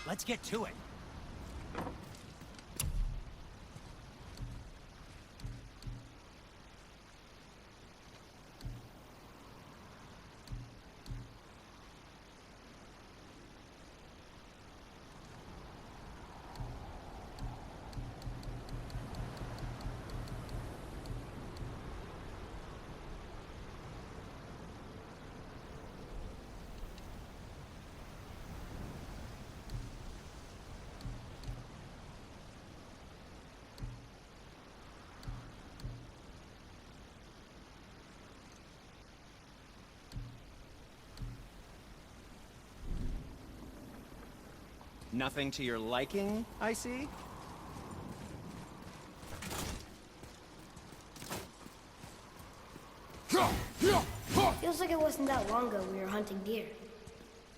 Let's get to it. Nothing to your liking, I see? Feels like it wasn't that long ago we were hunting deer.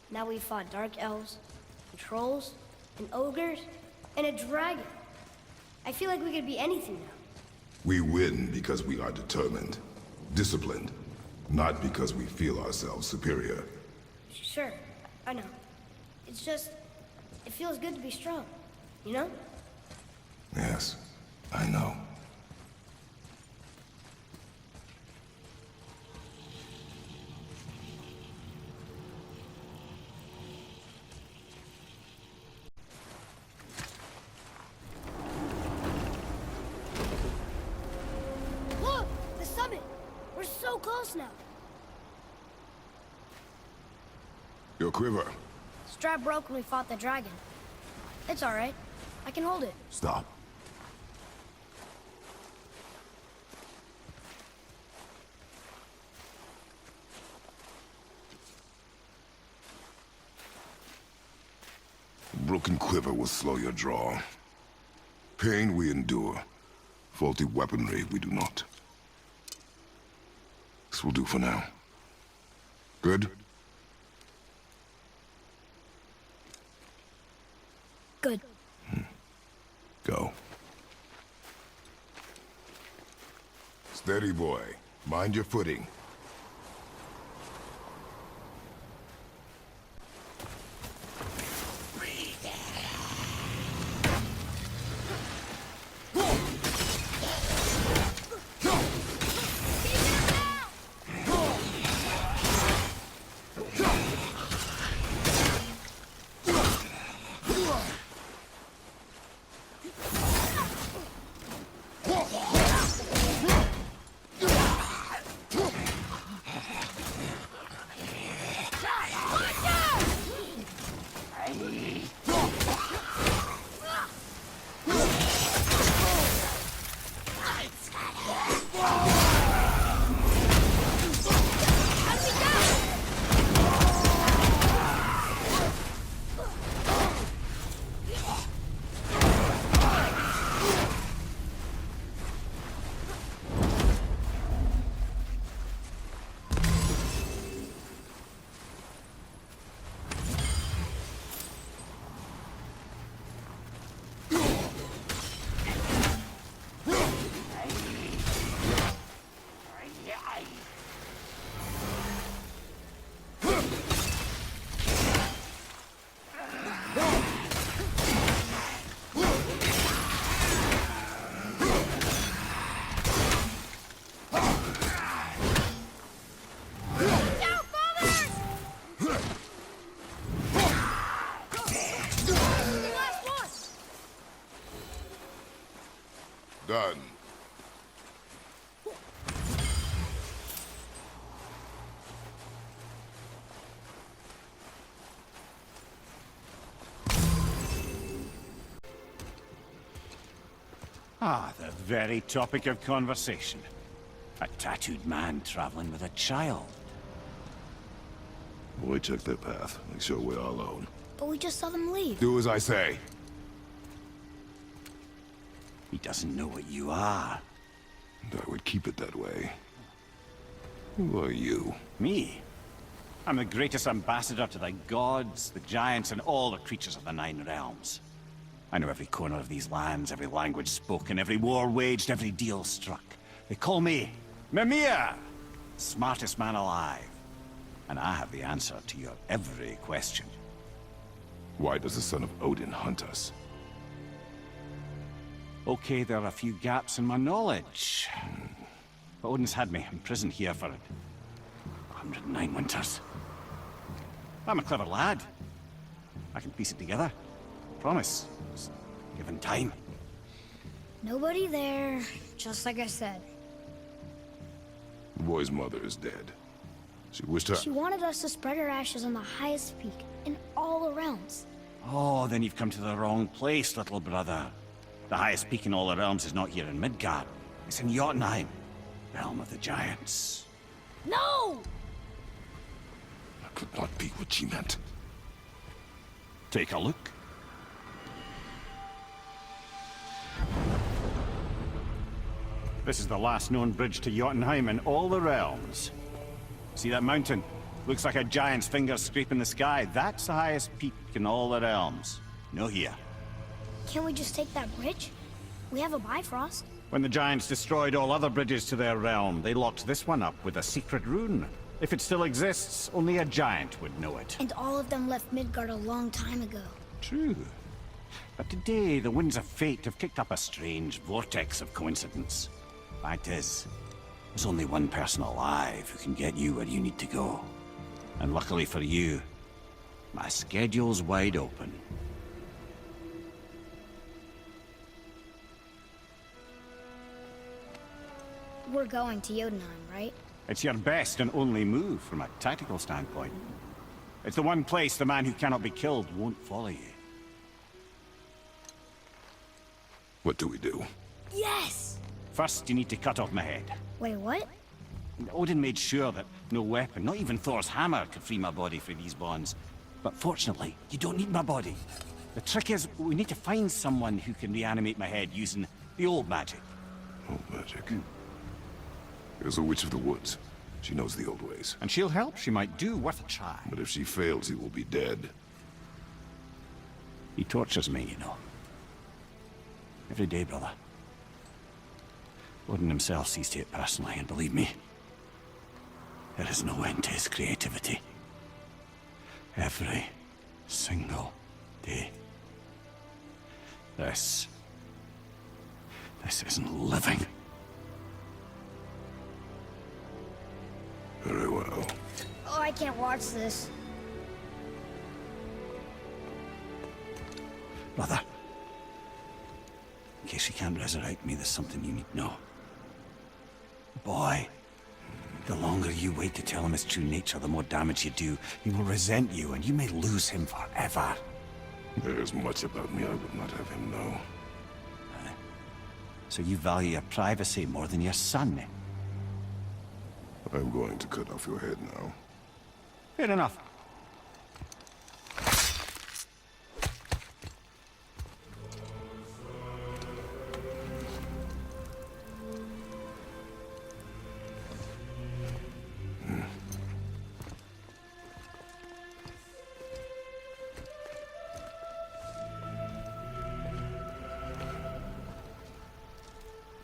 Now we fought dark elves, and trolls, and ogres, and a dragon. I feel like we could be anything now. We win because we are determined, disciplined, not because we feel ourselves superior. Sure, I know. It's just, it feels good to be strong, you know? Yes, I know. Look! The summit! We're so close now! Your quiver. Strap broke when we fought the dragon. It's alright. I can hold it. Stop. A broken quiver will slow your draw. Pain we endure. Faulty weaponry we do not. This will do for now. Good? Good. Go. Steady, boy. Mind your footing. Done. Ah, the very topic of conversation. A tattooed man traveling with a child. We took their path. Make sure we're all alone. But we just saw them leave. Do as I say. He doesn't know what you are. And I would keep it that way. Who are you? Me? I'm the greatest ambassador to the gods, the giants, and all the creatures of the Nine Realms. I know every corner of these lands, every language spoken, every war waged, every deal struck. They call me Mimir, smartest man alive. And I have the answer to your every question. Why does the son of Odin hunt us? Okay, there are a few gaps in my knowledge. But Odin's had me imprisoned here for 109 winters. I'm a clever lad. I can piece it together. Promise. Just given time. Nobody there, just like I said. The boy's mother is dead. She wished her... She wanted us to spread her ashes on the highest peak in all the realms. Oh, then you've come to the wrong place, little brother. The highest peak in all the realms is not here in Midgard. It's in Jotunheim, realm of the giants. No! That could not be what she meant. Take a look. This is the last known bridge to Jotunheim in all the realms. See that mountain? Looks like a giant's finger scraping the sky. That's the highest peak in all the realms. No here. Can't we just take that bridge? We have a Bifrost. When the giants destroyed all other bridges to their realm, they locked this one up with a secret rune. If it still exists, only a giant would know it. And all of them left Midgard a long time ago. True. But today, the winds of fate have kicked up a strange vortex of coincidence. Fact is, there's only one person alive who can get you where you need to go. And luckily for you, my schedule's wide open. We're going to Jotunheim, right? It's your best and only move from a tactical standpoint. It's the one place the man who cannot be killed won't follow you. What do we do? Yes! First, you need to cut off my head. Wait, what? Odin made sure that no weapon, not even Thor's hammer, could free my body from these bonds. But fortunately, you don't need my body. The trick is, we need to find someone who can reanimate my head using the old magic. Old magic. There's a witch of the woods. She knows the old ways. And she'll help, she might do, worth a try. But if she fails, he will be dead. He tortures me, you know. Every day, brother. Odin himself sees to it personally, and believe me, there is no end to his creativity. Every single day. This isn't living. Very well. Oh, I can't watch this. Brother, in case he can't resurrect me, there's something you need to know. Boy, the longer you wait to tell him his true nature, the more damage you do. He will resent you, and you may lose him forever. There's much about me I would not have him know. So you value your privacy more than your son, eh? I'm going to cut off your head now. Fair enough.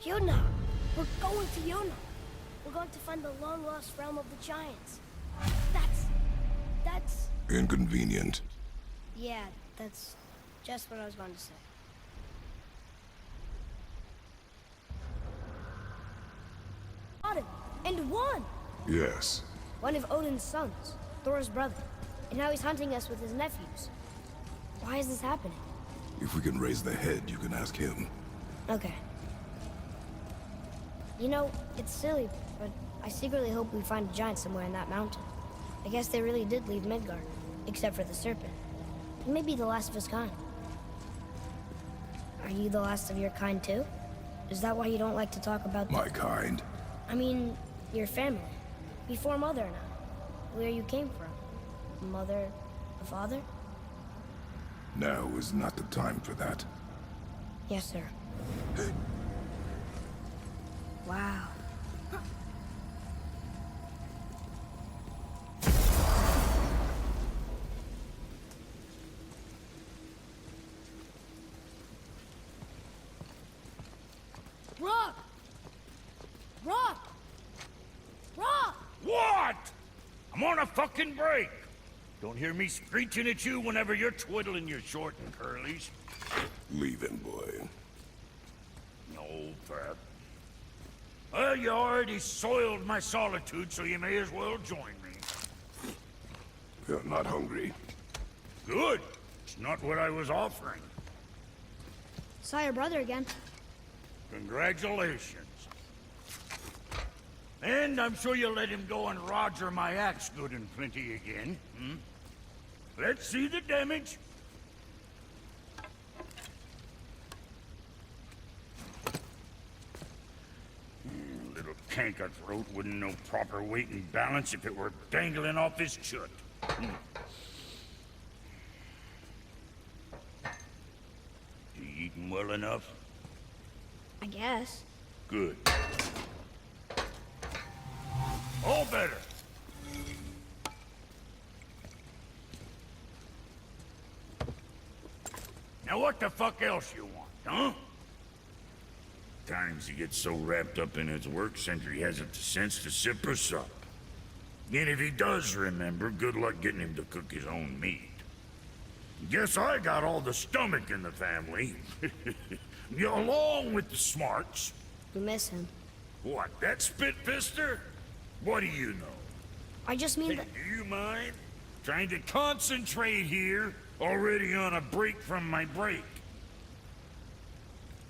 Jotunheim! We're going to Jotunheim! We're going to find the long-lost realm of the giants. That's... Inconvenient. Yeah, that's just what I was going to say. Odin! And won! Yes. One of Odin's sons, Thor's brother. And now he's hunting us with his nephews. Why is this happening? If we can raise the head, you can ask him. Okay. You know, it's silly, but I secretly hope we find a giant somewhere in that mountain. I guess they really did leave Midgard, except for the serpent. He may be the last of his kind. Are you the last of your kind too? Is that why you don't like to talk about... My kind? I mean, your family. Before Mother and I. Where you came from. Mother, a father? Now is not the time for that. Yes, sir. Wow. Rock! Rock! Rock! What? I'm on a fucking break. Don't hear me screeching at you whenever you're twiddling your short and curlies. Leave him, boy. No, Pep. Well, you already soiled my solitude, so you may as well join me. You're not hungry. Good. It's not what I was offering. Saw your brother again. Congratulations. And I'm sure you'll let him go and roger my axe good and plenty again, hmm? Let's see the damage. Little canker throat wouldn't know proper weight and balance if it were dangling off his chut. You eating well enough? I guess. Good. All better. Now what the fuck else you want, huh? Times he gets so wrapped up in his work, Sentry hasn't the sense to sip or sup. And if he does remember, good luck getting him to cook his own meat. Guess I got all the stomach in the family. Along with the smarts. We miss him. What, that spit-fister? What do you know? I just mean Hey, that... do you mind? Trying to concentrate here, already on a break from my break.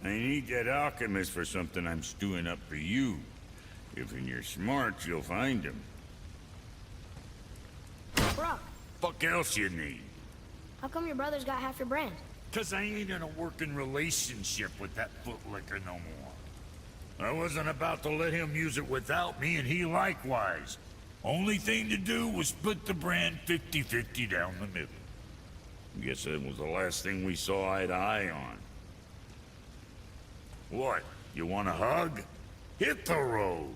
I need that alchemist for something I'm stewing up for you. If in your smarts, you'll find him. Brock, Fuck else you need? how come your brother's got half your brand? 'Cause I ain't in a working relationship with that footlicker no more. I wasn't about to let him use it without me, and he likewise. Only thing to do was split the brand 50-50 down the middle. Guess that was the last thing we saw eye to eye on. What? You want a hug? Hit the road!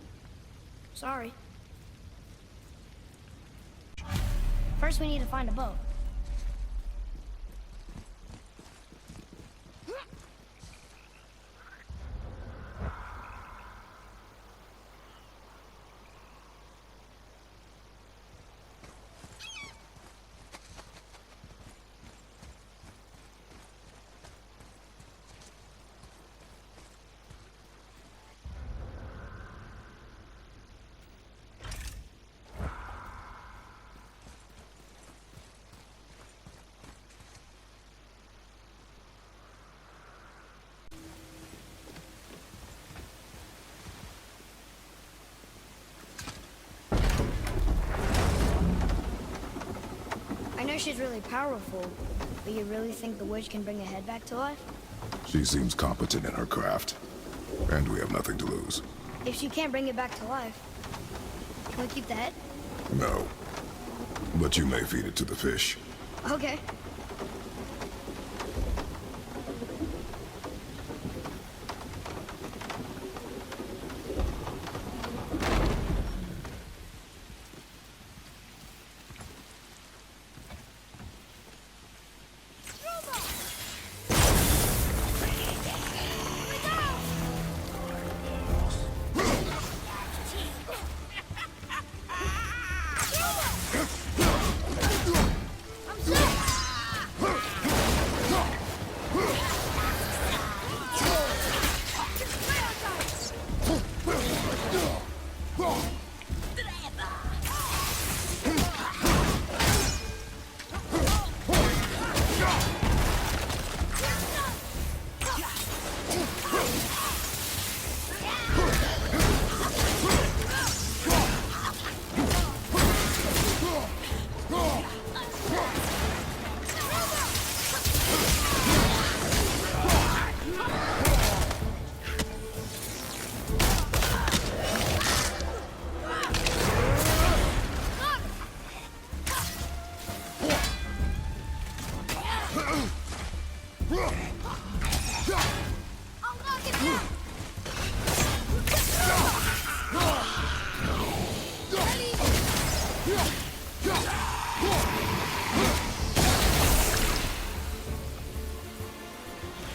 Sorry. First we need to find a boat. I know she's really powerful, but you really think the witch can bring a head back to life? She seems competent in her craft. And we have nothing to lose. If she can't bring it back to life, can we keep the head? No. But you may feed it to the fish. Okay.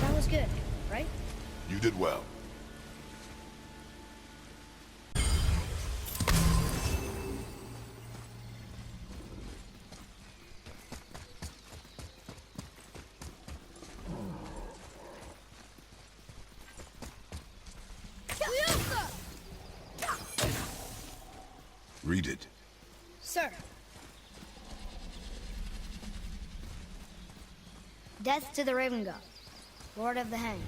That was good, right? You did well. Read it. Sir. Death to the Raven God, Lord of the Hang.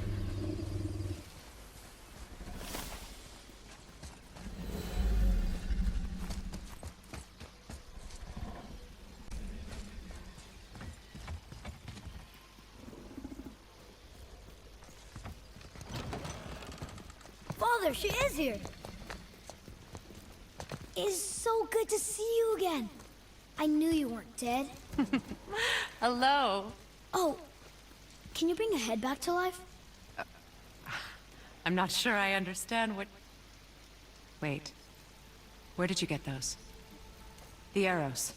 Father, she is here. It's so good to see you again. I knew you weren't dead. Hello. Oh, can you bring a head back to life? I'm not sure I understand what... Wait. Where did you get those? The arrows.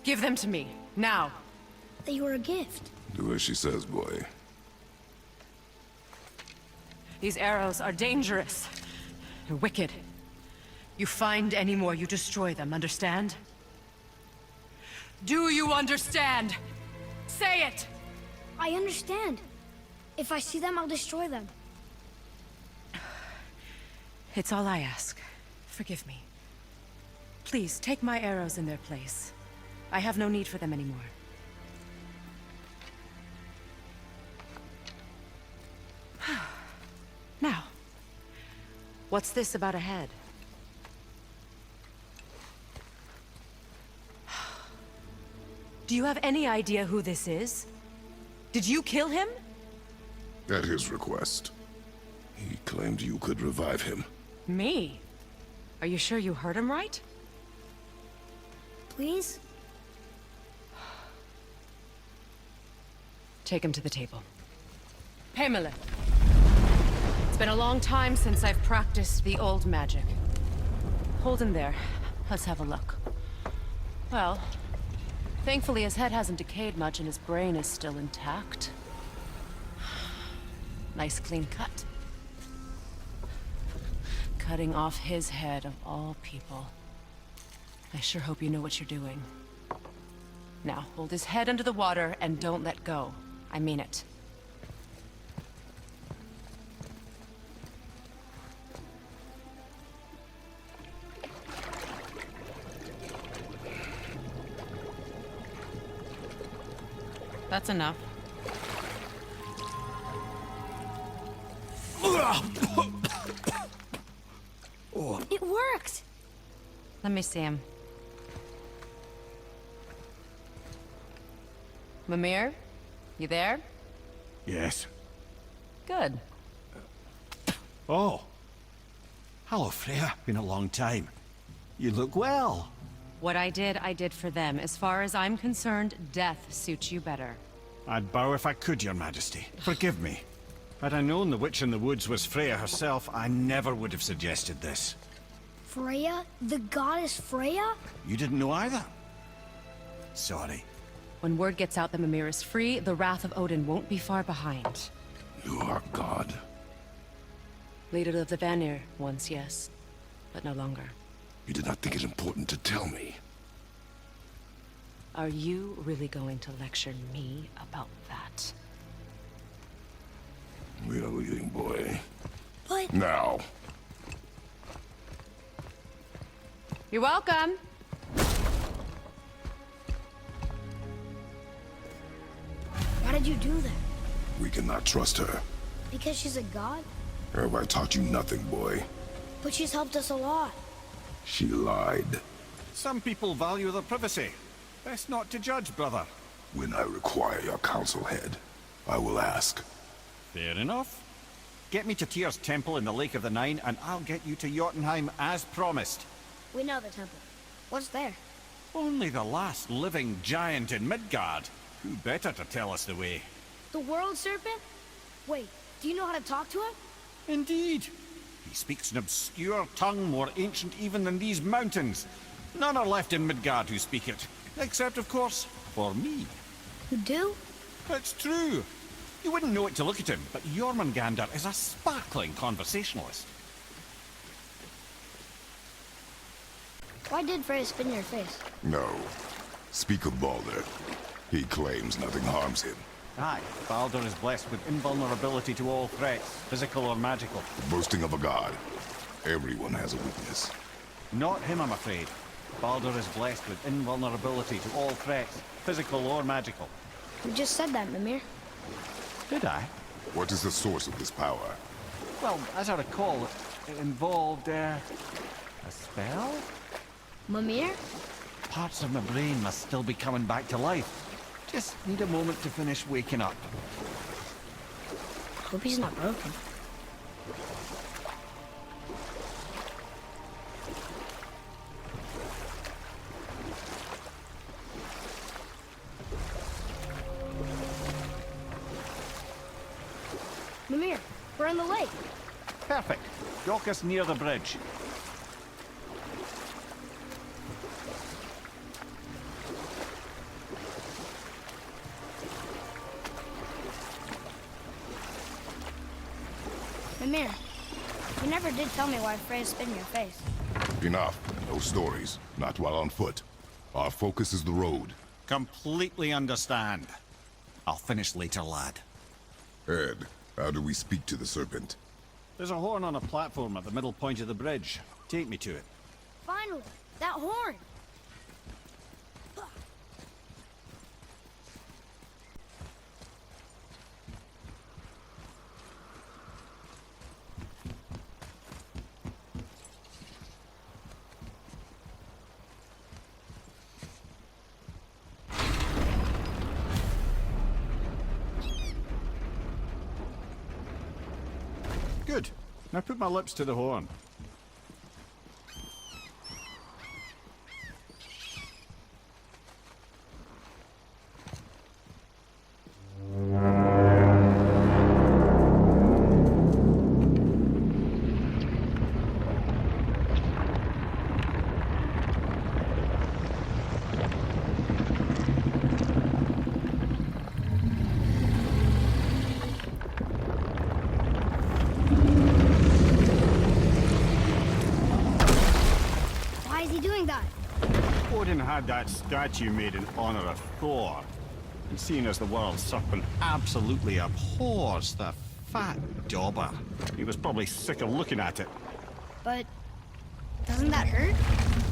Give them to me, now. They were a gift. Do as she says, boy. These arrows are dangerous. They're wicked. You find any more, you destroy them, understand? Do you understand? Say it! I understand. If I see them, I'll destroy them. It's all I ask. Forgive me. Please, take my arrows in their place. I have no need for them anymore. Now, what's this about a head? Do you have any idea who this is? Did you kill him? At his request. He claimed you could revive him. Me? Are you sure you heard him right? Please? Take him to the table. Pamela. It's been a long time since I've practiced the old magic. Hold him there. Let's have a look. Well, thankfully his head hasn't decayed much and his brain is still intact. Nice clean cut. Cutting off his head of all people. I sure hope you know what you're doing. Now, hold his head under the water and don't let go. I mean it. That's enough. It worked! Let me see him. Mimir? You there? Yes. Good. Oh. Hello, Freya. Been a long time. You look well. What I did for them. As far as I'm concerned, death suits you better. I'd bow if I could, Your Majesty. Forgive me. Had I known the witch in the woods was Freya herself, I never would have suggested this. Freya? The goddess Freya? You didn't know either? Sorry. When word gets out that Mimir is free, the wrath of Odin won't be far behind. You are God. Leader of the Vanir, once, yes. But no longer. You did not think it important to tell me. Are you really going to lecture me about that? We are leaving, boy. But... Now. You're welcome! Why did you do that? We cannot trust her. Because she's a god? Have I taught you nothing, boy? But she's helped us a lot. She lied. Some people value their privacy. Best not to judge, brother. When I require your council head, I will ask. Fair enough. Get me to Tyr's temple in the Lake of the Nine, and I'll get you to Jotunheim as promised. We know the temple. What's there? Only the last living giant in Midgard. Who better to tell us the way? The world serpent? Wait, do you know how to talk to him? Indeed. He speaks an obscure tongue more ancient even than these mountains. None are left in Midgard who speak it. Except, of course, for me. You do? It's true. You wouldn't know it to look at him, but Jormungandr is a sparkling conversationalist. Why did Freya spin your face? No. Speak of Baldur. He claims nothing harms him. Aye, Baldur is blessed with invulnerability to all threats, physical or magical. Boasting of a god. Everyone has a weakness. Not him, I'm afraid. Baldur is blessed with invulnerability to all threats, physical or magical. You just said that, Mimir. Did I? What is the source of this power? Well, as I recall, it involved, a spell? Mimir? Parts of my brain must still be coming back to life. Just need a moment to finish waking up. Hope he's not broken. Mimir, we're on the lake. Perfect. Dock us near the bridge. Mimir, you never did tell me why Freya spit in your face. Enough. No stories. Not while on foot. Our focus is the road. Completely understand. I'll finish later, lad. Ed, how do we speak to the serpent? There's a horn on a platform at the middle point of the bridge. Take me to it. Finally, that horn! Good. Now put my lips to the horn. Why is he doing that? Odin had that statue made in honor of Thor. And seeing as the world's serpent absolutely abhors the fat dauber, he was probably sick of looking at it. But doesn't that hurt?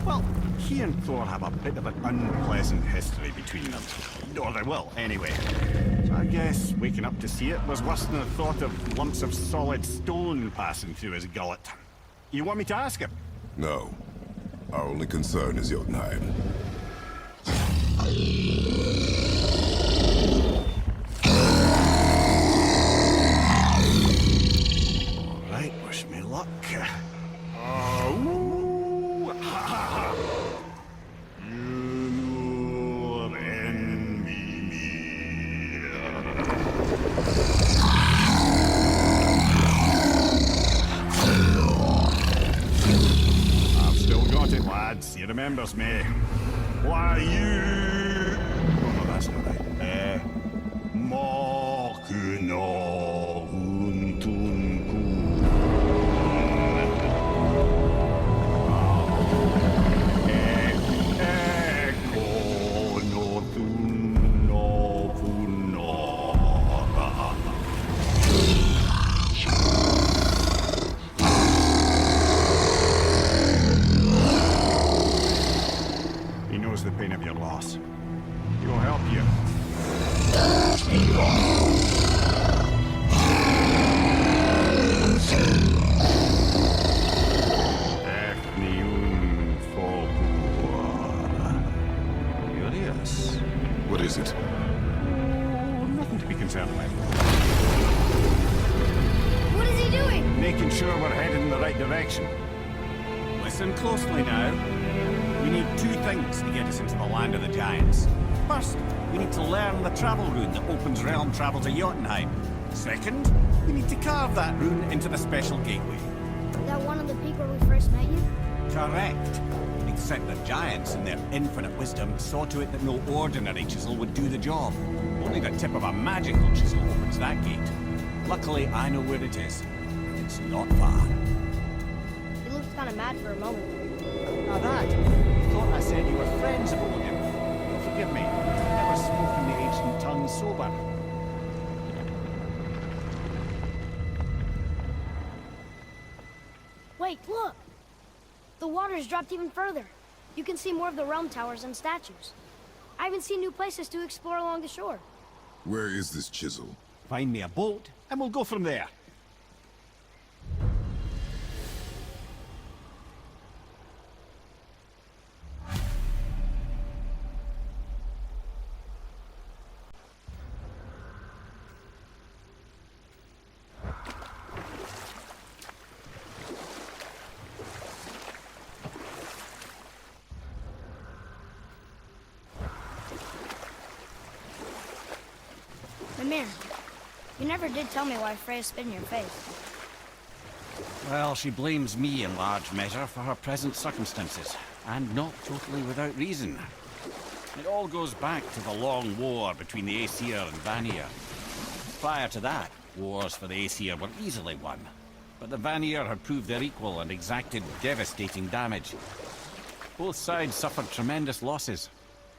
Well, he and Thor have a bit of an unpleasant history between them. Or they will, anyway. So I guess waking up to see it was worse than the thought of lumps of solid stone passing through his gullet. You want me to ask him? No. Our only concern is Jotunheim. Alright, wish me luck. He remembers me. Why you? Oh no, that's not right. Mokuno untunku. Eko no tunno punora. He knows the pain of your loss. He will help you. Curious. What is it? Oh, nothing to be concerned with. What is he doing? Making sure we're headed in the right direction. Listen closely now. We need two things to get us into the land of the giants. First, we need to learn the travel rune that opens realm travel to Jotunheim. Second, we need to carve that rune into the special gateway. That one on the peak where we first met you? Correct. Except the giants, in their infinite wisdom, saw to it that no ordinary chisel would do the job. Only the tip of a magical chisel opens that gate. Luckily, I know where it is. It's not far. He looked kind of mad for a moment. Now that, thought I said you were friends of Odin. Forgive me, never spoken the ancient tongue sober. Wait, look! The water's dropped even further. you can see more of the realm towers and statues. I even see new places to explore along the shore. Where is this chisel? Find me a boat, and we'll go from there. Mimir, you never did tell me why Freya spit in your face. Well, she blames me in large measure for her present circumstances, and not totally without reason. It all goes back to the long war between the Aesir and Vanir. Prior to that, wars for the Aesir were easily won, but the Vanir had proved their equal and exacted devastating damage. Both sides suffered tremendous losses,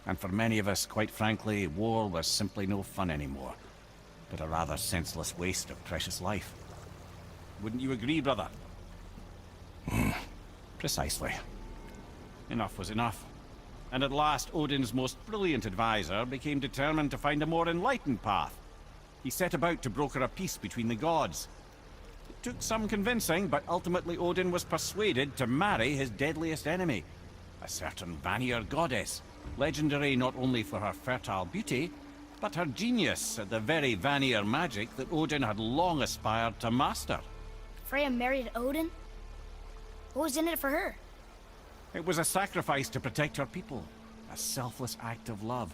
and for many of us, quite frankly, war was simply no fun anymore, but a rather senseless waste of precious life. Wouldn't you agree, brother? Precisely. Enough was enough. And at last, Odin's most brilliant advisor became determined to find a more enlightened path. He set about to broker a peace between the gods. It took some convincing, but ultimately Odin was persuaded to marry his deadliest enemy, a certain Vanir goddess, legendary not only for her fertile beauty, but her genius at the very Vanir magic that Odin had long aspired to master. Freya married Odin? What was in it for her? It was a sacrifice to protect her people, a selfless act of love.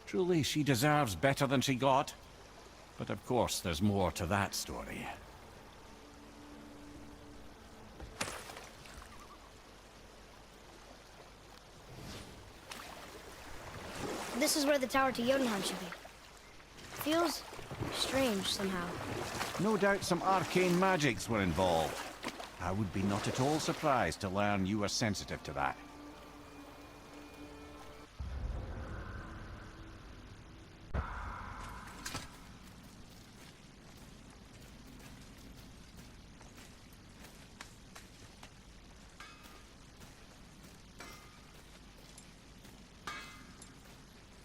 Truly, she deserves better than she got. But of course, there's more to that story. This is where the tower to Jotunheim should be. Feels strange somehow. No doubt some arcane magics were involved. I would be not at all surprised to learn you were sensitive to that.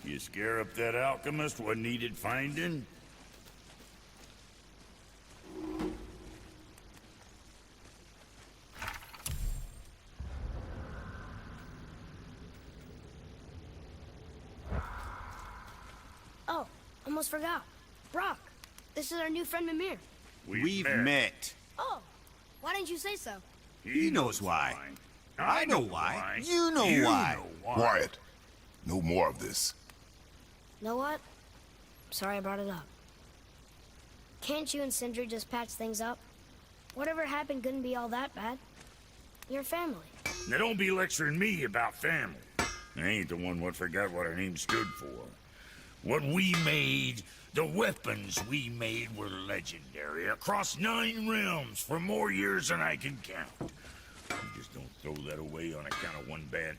You scare up that alchemist what needed finding? Oh, almost forgot. Brock, this is our new friend Mimir. We've met. Oh, why didn't you say so? He knows why. I know why. You know why. Quiet. No more of this. Know what? Sorry I brought it up. Can't you and Sindri just patch things up? Whatever happened couldn't be all that bad. You're family. Now don't be lecturing me about family. I ain't the one what forgot what our name stood for. What we made, the weapons we made were legendary across 9 realms for more years than I can count. You just don't throw that away on account of one bad...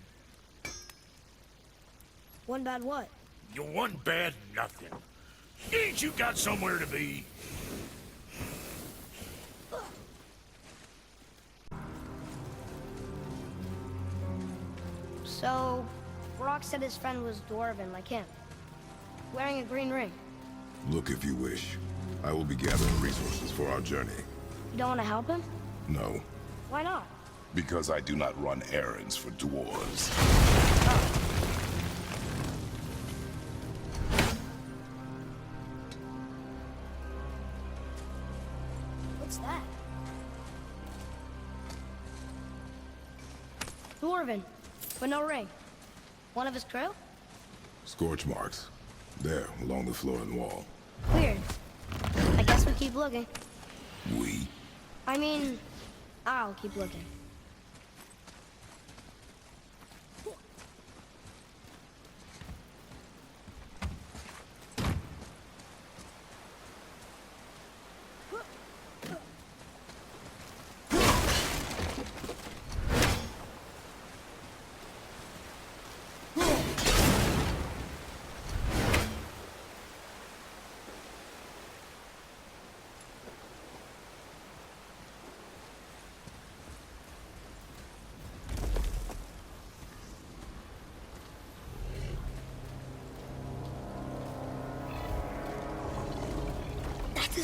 One bad what? You one bad nothing. Ain't you got somewhere to be? So, Brock said his friend was dwarven like him. Wearing a green ring. Look if you wish. I will be gathering resources for our journey. You don't want to help him? No, Why not? because I do not run errands for dwarves. What's that? Dwarven, but no ring. One of his crew? Scorch marks. There, along the floor and wall. Weird. I guess we keep looking. We? I mean, I'll keep looking.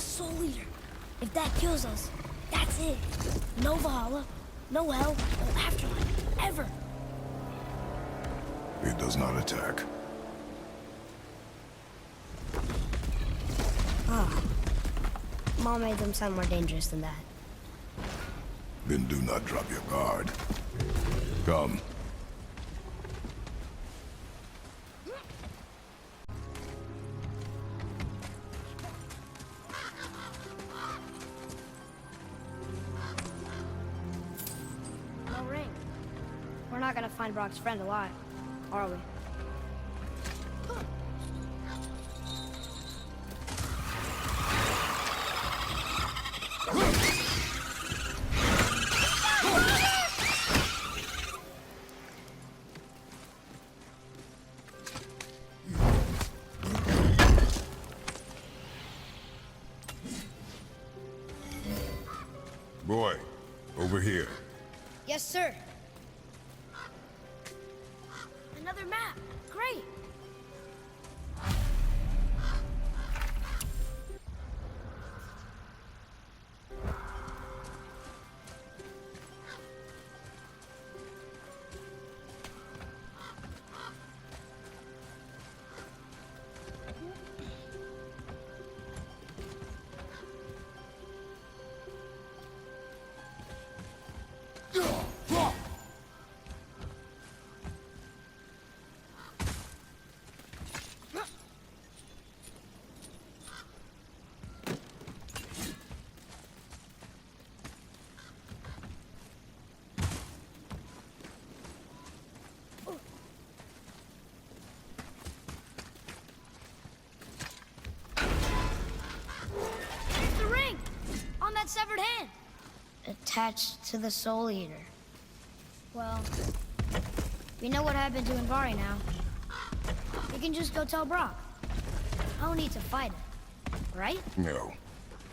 Soul Eater. If that kills us, that's it. No Valhalla, no hell, no afterlife, ever. It does not attack. Ah. Mom made them sound more dangerous than that. Then do not drop your guard. Come. No ring. We're not gonna find Brock's friend alive, are we? Boy, over here. Yes, sir. Another map. Great. The ring! On that severed hand! Attached to the Soul Eater. Well, we know what happened to Invari now. We can just go tell Brock. No need to fight it, right? No.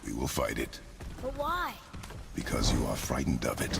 We will fight it. But why? Because you are frightened of it.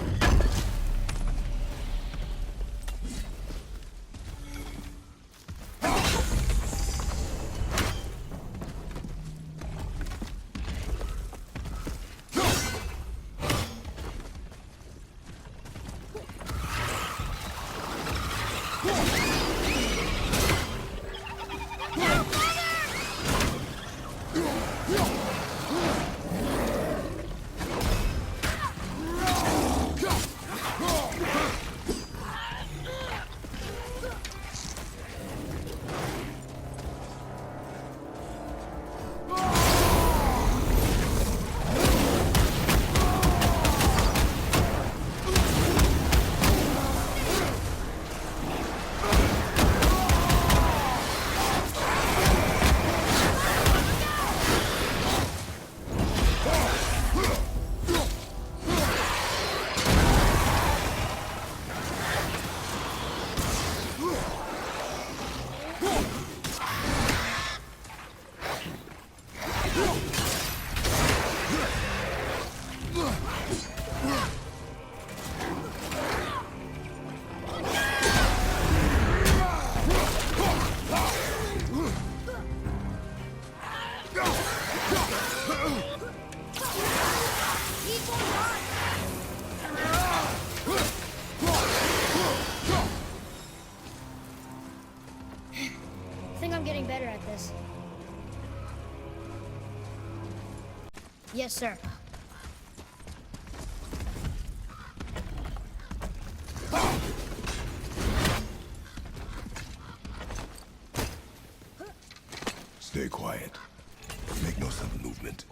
I think I'm getting better at this. Yes, sir. Stay quiet. Make no sudden movement.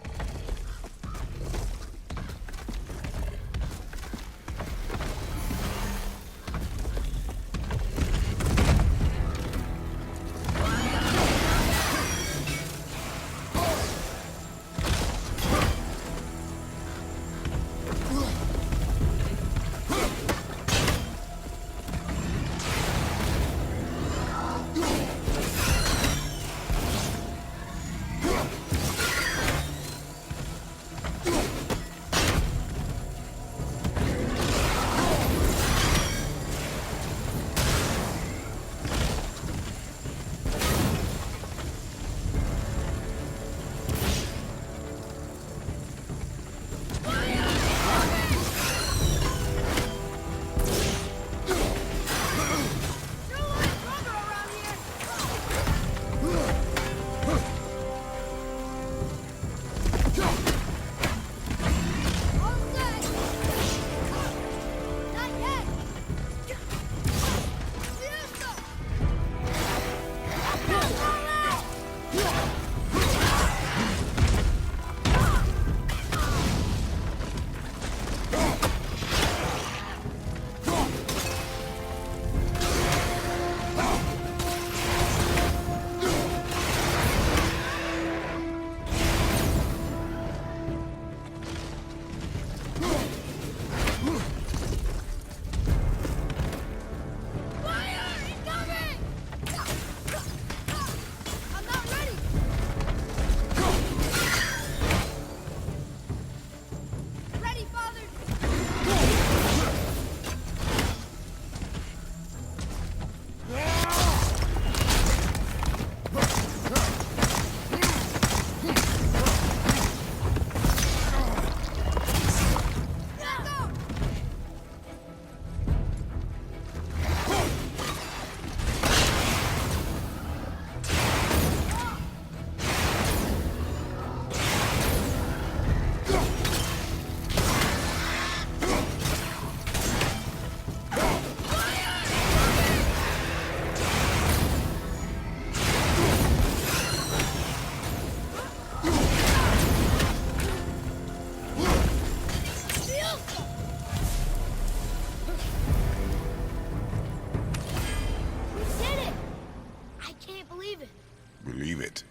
Believe it.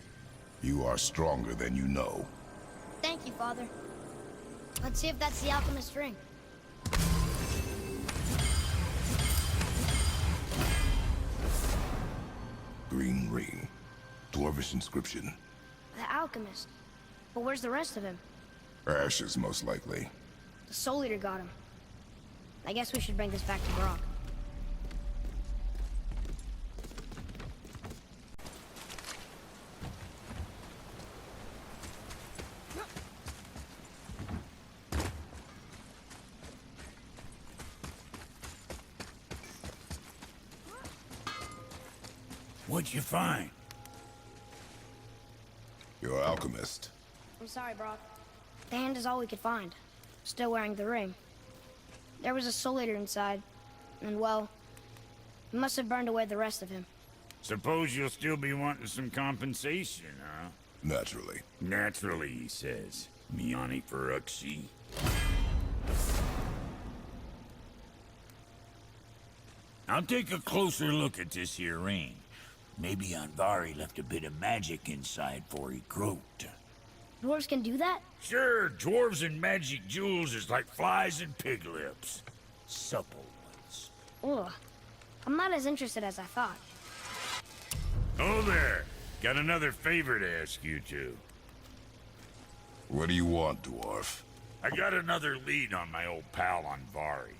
You are stronger than you know. Thank you, Father. Let's see if that's the alchemist's ring. Green ring. Dwarvish inscription. The alchemist. But where's the rest of him? Ashes, most likely. The Soul Eater got him. I guess we should bring this back to Brock. What'd you find? You're an alchemist. I'm sorry, Brock. The hand is all we could find. Still wearing the ring. There was a Soul Eater inside, and well, he must have burned away the rest of him. Suppose you'll still be wanting some compensation, huh? Naturally. Naturally, he says. Miani Feruxi. I'll take a closer look at this here ring. Maybe Anvari left a bit of magic inside before he croaked. Dwarves can do that? Sure, dwarves and magic jewels is like flies and pig lips. Supple ones. Ugh. I'm not as interested as I thought. Oh there. Got another favor to ask you two. What do you want, dwarf? I got another lead on my old pal Anvari.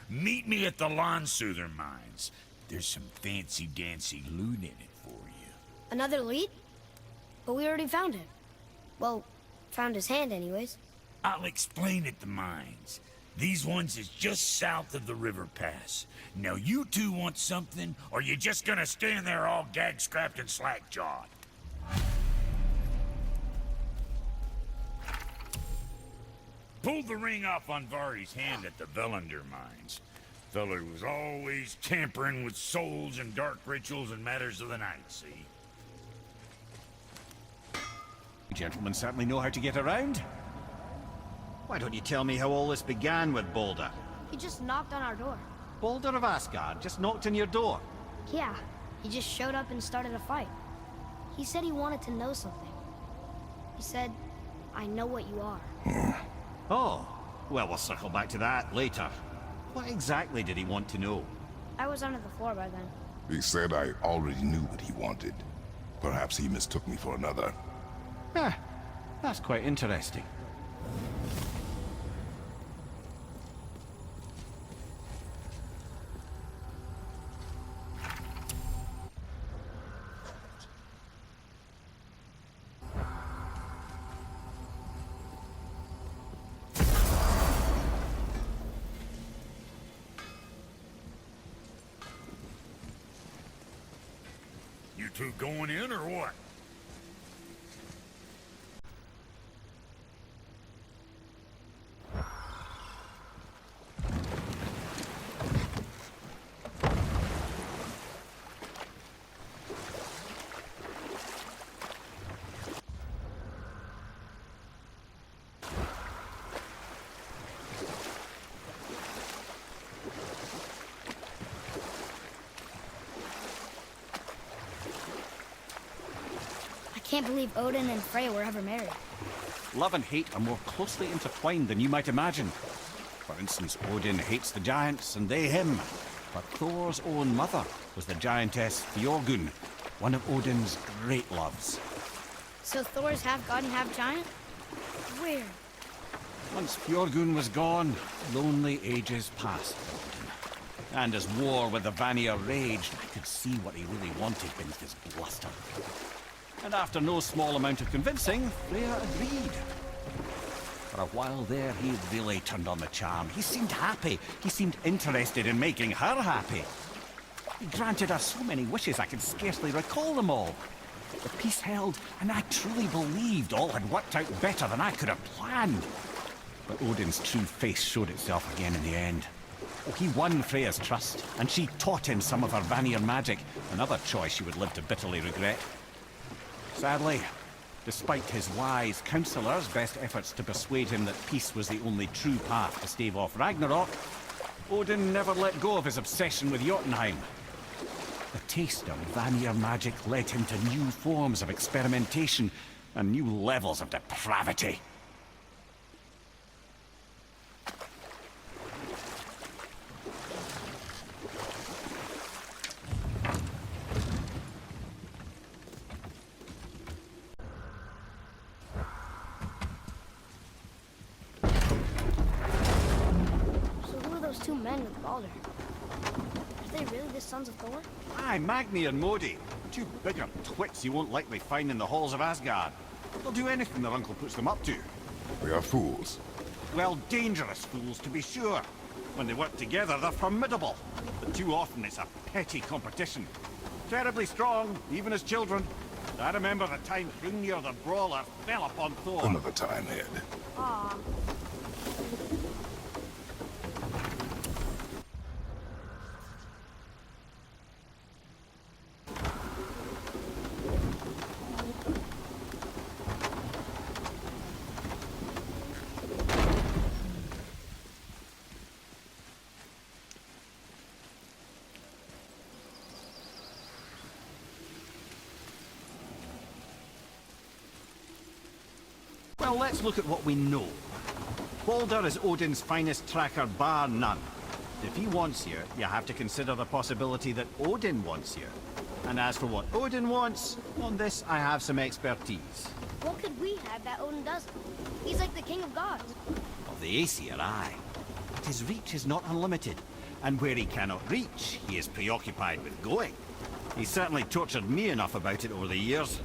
Meet me at the Lawn-Soother mines. There's some fancy-dancy loot in it for you. Another lead? But we already found him. Well, found his hand anyways. I'll explain at the mines. These ones is just south of the river pass. Now you two want something, or you just gonna stand there all gag-scrapped and slack-jawed? Pulled the ring off Anvari's hand at the Velander mines. Feller was always tampering with souls and dark rituals and matters of the night, see? You gentlemen certainly know how to get around. Why don't you tell me how all this began with Boulder? He just knocked on our door. Boulder of Asgard just knocked on your door. Yeah, he just showed up and started a fight. He said he wanted to know something. He said, I know what you are. Oh, well, we'll circle back to that later. What exactly did he want to know? I was under the floor by then. He said I already knew what he wanted. Perhaps he mistook me for another. That's quite interesting. You two going in, or what? can't believe Odin and Freya were ever married. Love and hate are more closely intertwined than you might imagine. For instance, Odin hates the giants and they him. But Thor's own mother was the giantess Fjorgun, one of Odin's great loves. So Thor's half god and half giant? Weird. Once Fjorgun was gone, lonely ages passed for Odin. And as war with the Vanir raged, I could see what he really wanted beneath his bluster. And after no small amount of convincing, Freya agreed. For a while there, he really turned on the charm. He seemed happy. He seemed interested in making her happy. He granted her so many wishes I could scarcely recall them all. The peace held, and I truly believed all had worked out better than I could have planned. But Odin's true face showed itself again in the end. Oh, he won Freya's trust, and she taught him some of her Vanir magic, another choice she would live to bitterly regret. Sadly, despite his wise counselors' best efforts to persuade him that peace was the only true path to stave off Ragnarok, Odin never let go of his obsession with Jotunheim. The taste of Vanir magic led him to new forms of experimentation and new levels of depravity. Two men with Baldur. Are they really the sons of Thor? Aye, Magni and Modi. Two bigger twits you won't likely find in the halls of Asgard. They'll do anything their uncle puts them up to. We are fools. Well, dangerous fools, to be sure. When they work together, they're formidable. But too often it's a petty competition. Terribly strong, even as children. I remember the time Hrungnir the Brawler fell upon Thor. Another time, Ed. Aw. Well, let's look at what we know. Baldur is Odin's finest tracker, bar none. If he wants you, you have to consider the possibility that Odin wants you. And as for what Odin wants, on this I have some expertise. What could we have that Odin doesn't? He's like the king of gods. Of the Aesir, aye. But his reach is not unlimited. And where he cannot reach, he is preoccupied with going. He's certainly tortured me enough about it over the years.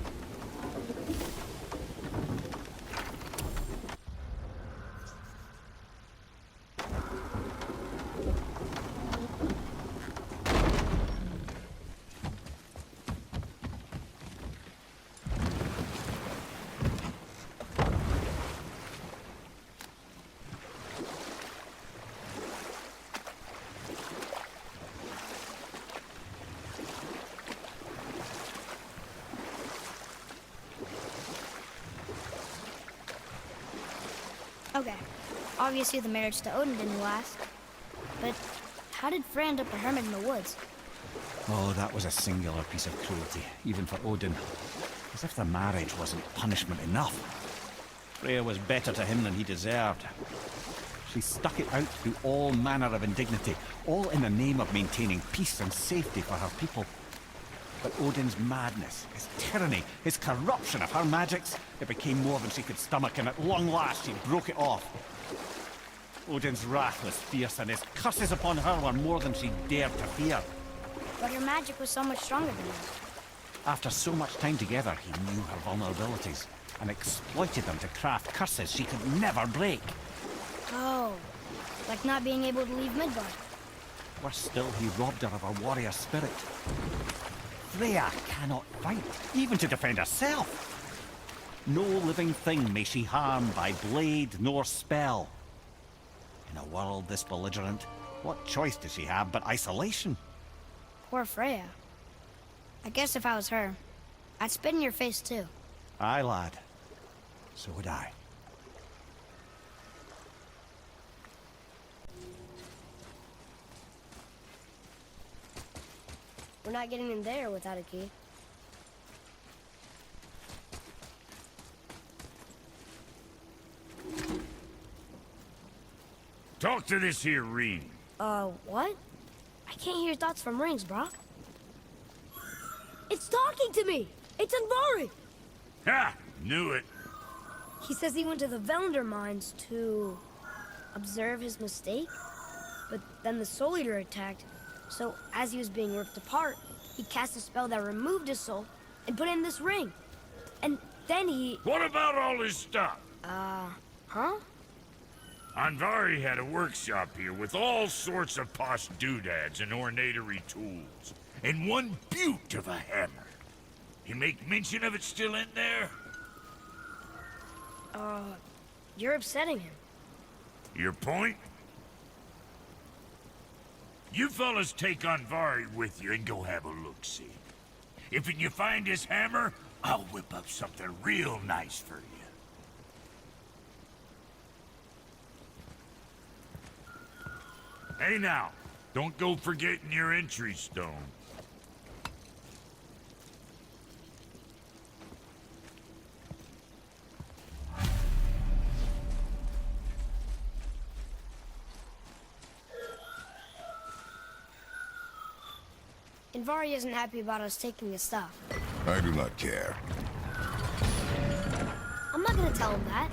Okay. Obviously the marriage to Odin didn't last. But how did Frey end up a hermit in the woods? Oh, that was a singular piece of cruelty, even for Odin. As if the marriage wasn't punishment enough. Freya was better to him than he deserved. She stuck it out through all manner of indignity, all in the name of maintaining peace and safety for her people. But Odin's madness, his tyranny, his corruption of her magics, it became more than she could stomach, and at long last she broke it off. Odin's wrath was fierce, and his curses upon her were more than she dared to fear. But her magic was so much stronger than his. After so much time together, he knew her vulnerabilities, and exploited them to craft curses she could never break. Oh, like not being able to leave Midgard. Worse still, he robbed her of her warrior spirit. Freya cannot fight, even to defend herself. No living thing may she harm by blade nor spell. In a world this belligerent, what choice does she have but isolation? Poor Freya. I guess if I was her, I'd spit in your face too. Aye, lad. So would I. We're not getting in there without a key. Talk to this here ring. What? I can't hear thoughts from rings, Brock. It's talking to me! It's Anvari! Ha! Knew it. He says he went to the Velander mines to observe his mistake, but then the Soul Eater attacked, so as he was being ripped apart, he cast a spell that removed his soul and put in this ring. And then he... What about all his stuff? Huh? Anvari had a workshop here with all sorts of posh doodads and ornatory tools, and one beaut of a hammer. You make mention of it still in there? You're upsetting him. Your point? You fellas take Anvari with you and go have a look-see. If you find his hammer, I'll whip up something real nice for you. Hey now, don't go forgetting your entry stone. Anvari isn't happy about us taking his stuff. I do not care. I'm not gonna tell him that.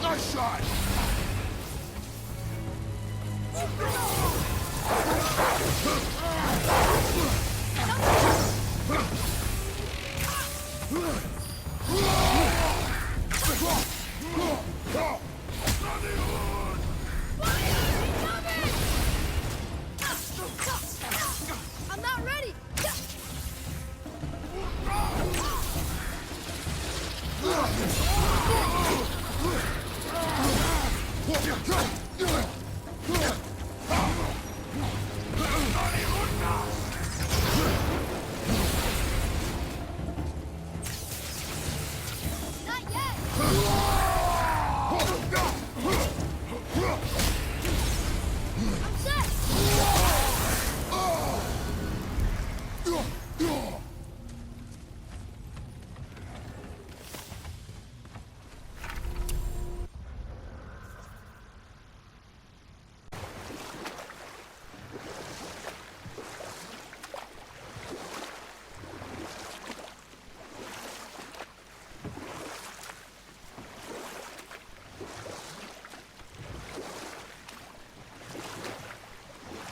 Nice shot! I'm not ready! Not yet! I'm set!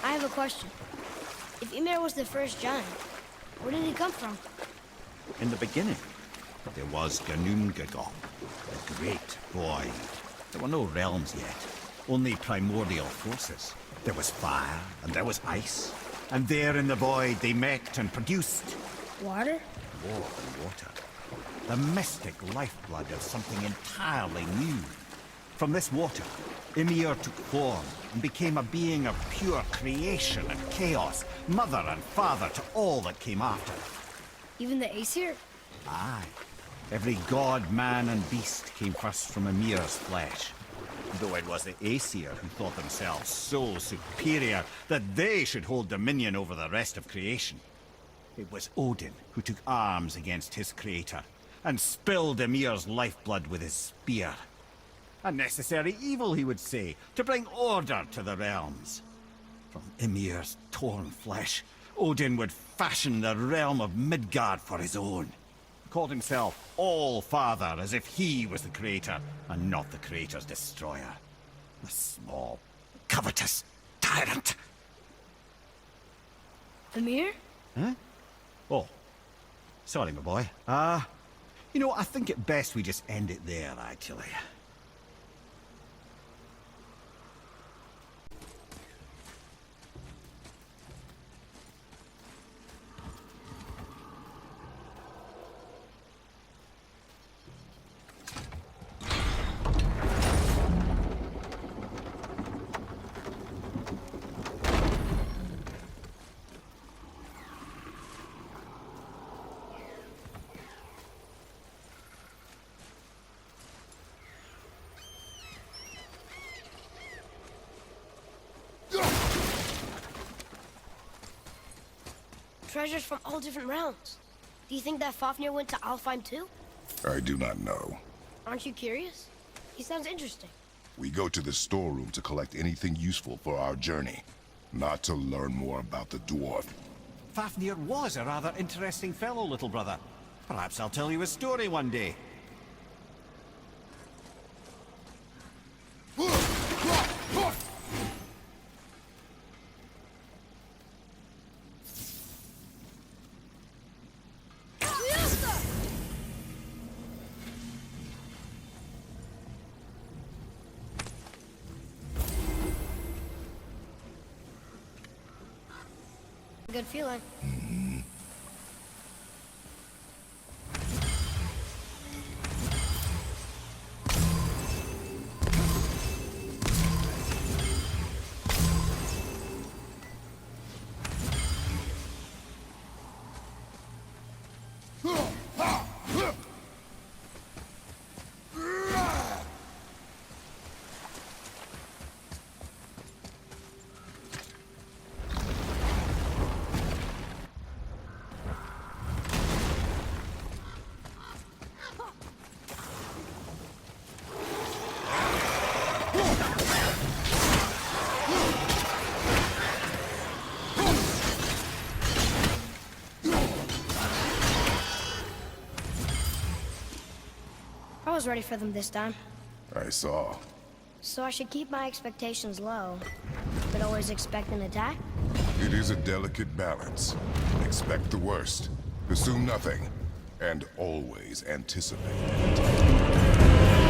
I have a question. If Ymir was the first giant, where did he come from? In the beginning, there was Ganungagok, the great void. There were no realms yet, only primordial forces. There was fire, and there was ice. And there in the void they met and produced Water? more than water. The mystic lifeblood of something entirely new. From this water, Ymir took form and became a being of pure creation and chaos, mother and father to all that came after. Even the Aesir? Aye. Every god, man, and beast came first from Ymir's flesh. Though it was the Aesir who thought themselves so superior that they should hold dominion over the rest of creation. It was Odin who took arms against his creator and spilled Ymir's lifeblood with his spear. A necessary evil, he would say, to bring order to the realms. From Ymir's torn flesh, Odin would fashion the realm of Midgard for his own. He called himself All-Father, as if he was the creator, and not the creator's destroyer. A small, covetous tyrant. Ymir? Huh? Oh. Sorry, my boy. You know, I think it best we just end it there, actually. Treasures from all different realms. Do you think that Fafnir went to Alfheim too? I do not know. Aren't you curious? He sounds interesting. We go to the storeroom to collect anything useful for our journey, not to learn more about the dwarf. Fafnir was a rather interesting fellow, little brother. Perhaps I'll tell you a story one day. Good feeling. was ready for them this time. I saw. So I should keep my expectations low, but always expect an attack? It is a delicate balance. Expect the worst, assume nothing, and always anticipate it.